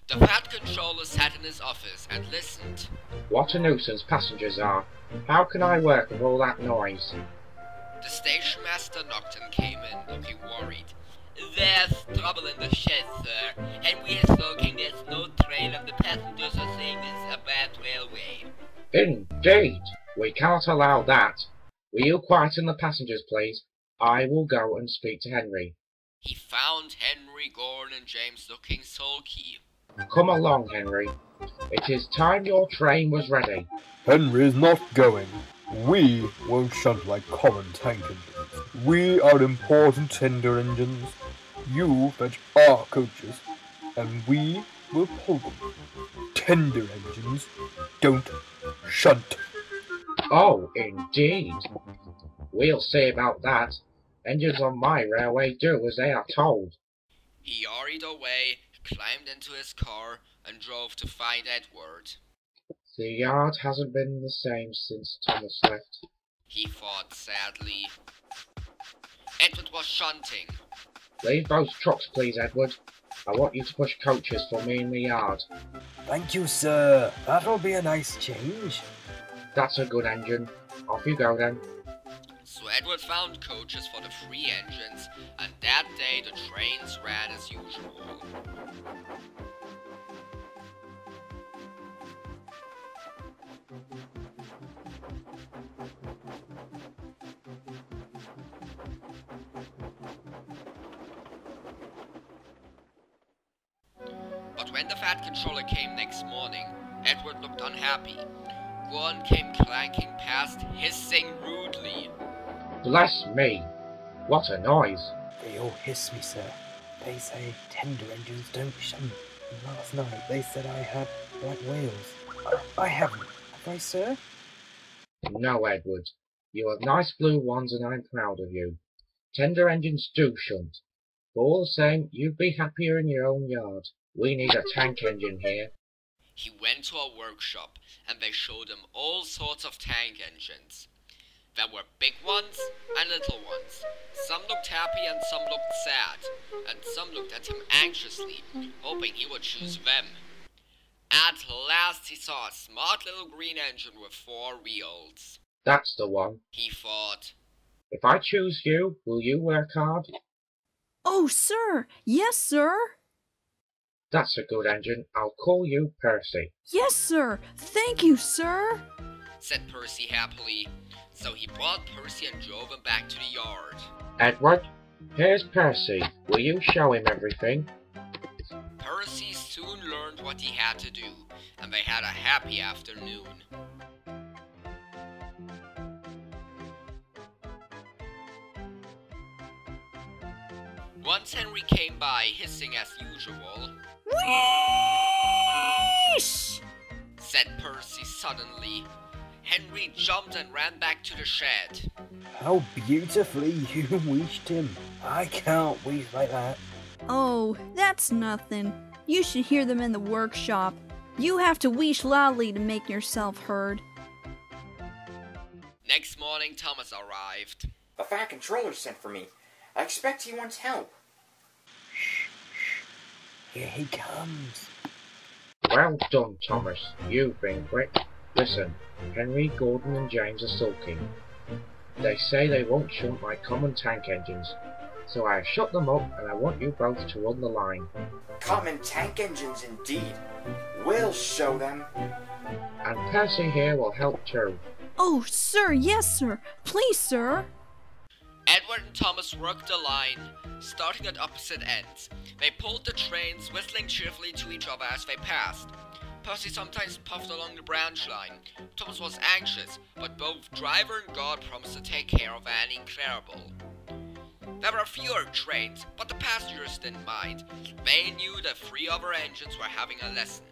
The Fat Controller sat in his office and listened. What a nuisance passengers are. How can I work with all that noise? The station master Nocturne came in, looking worried. There's trouble in the shed, sir. Henry is sulking, there's no train, and the passengers are saying it's a bad railway. Indeed! We cannot allow that. Will you quieten the passengers, please? I will go and speak to Henry. He found Henry, Gordon, and James looking sulky. Come along, Henry. It is time your train was ready. Henry's not going. We won't shunt like common tank engines. We are important tender engines. You fetch our coaches, and we will pull them. Tender engines don't shunt. Oh, indeed. We'll see about that. Engines on my railway do as they are told. He hurried away, climbed into his car, and drove to find Edward. The yard hasn't been the same since Thomas left. He thought sadly. Edward was shunting. Leave those trucks, please, Edward. I want you to push coaches for me in the yard. Thank you, sir. That'll be a nice change. That's a good engine. Off you go then. So Edward found coaches for the 3 engines, and that day the trains ran as usual. But when the Fat Controller came next morning, Edward looked unhappy. Gordon came clanking past, hissing rudely. Bless me! What a noise! They all hiss me, sir. They say tender engines don't shunt. And last night they said I had white whales. I haven't. Have I, sir? No, Edward. You have nice blue ones and I'm proud of you. Tender engines do shunt. But all the same, you'd be happier in your own yard. We need a tank engine here. He went to a workshop, and they showed him all sorts of tank engines. There were big ones and little ones. Some looked happy and some looked sad, and some looked at him anxiously, hoping he would choose them. At last he saw a smart little green engine with 4 wheels. That's the one. He thought. If I choose you, will you work hard? Oh, sir! Yes, sir! That's a good engine. I'll call you Percy. Yes, sir! Thank you, sir! Said Percy happily. So he brought Percy and drove him back to the yard. Edward, here's Percy. Will you show him everything? Percy soon learned what he had to do, and they had a happy afternoon. Once Henry came by, hissing as usual. Whoosh! Said Percy suddenly. Henry jumped and ran back to the shed. How beautifully you wheeshed him. I can't wheeze like that. Oh, that's nothing. You should hear them in the workshop. You have to wheesh loudly to make yourself heard. Next morning, Thomas arrived. The Fat Controller sent for me. I expect he wants help. Here he comes. Well done, Thomas. You've been quick. Listen, Henry, Gordon and James are sulking. They say they won't shunt like common tank engines. So I have shut them up and I want you both to run the line. Common tank engines indeed. We'll show them. And Percy here will help too. Oh, sir, yes, sir. Please, sir. Edward and Thomas worked the line, starting at opposite ends. They pulled the trains, whistling cheerfully to each other as they passed. Percy sometimes puffed along the branch line. Thomas was anxious, but both driver and guard promised to take care of Annie and Clarabelle. There were fewer trains, but the passengers didn't mind. They knew the 3 other engines were having a lesson.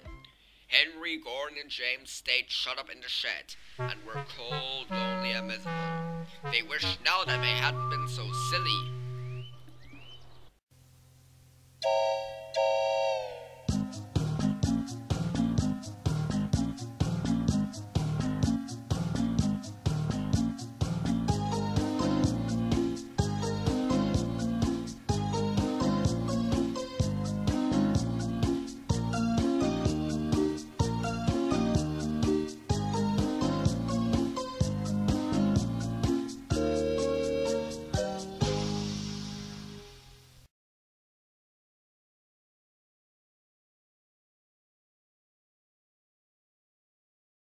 Henry, Gordon, and James stayed shut up in the shed, and were cold, lonely, and miserable. They wished now that they hadn't been so silly.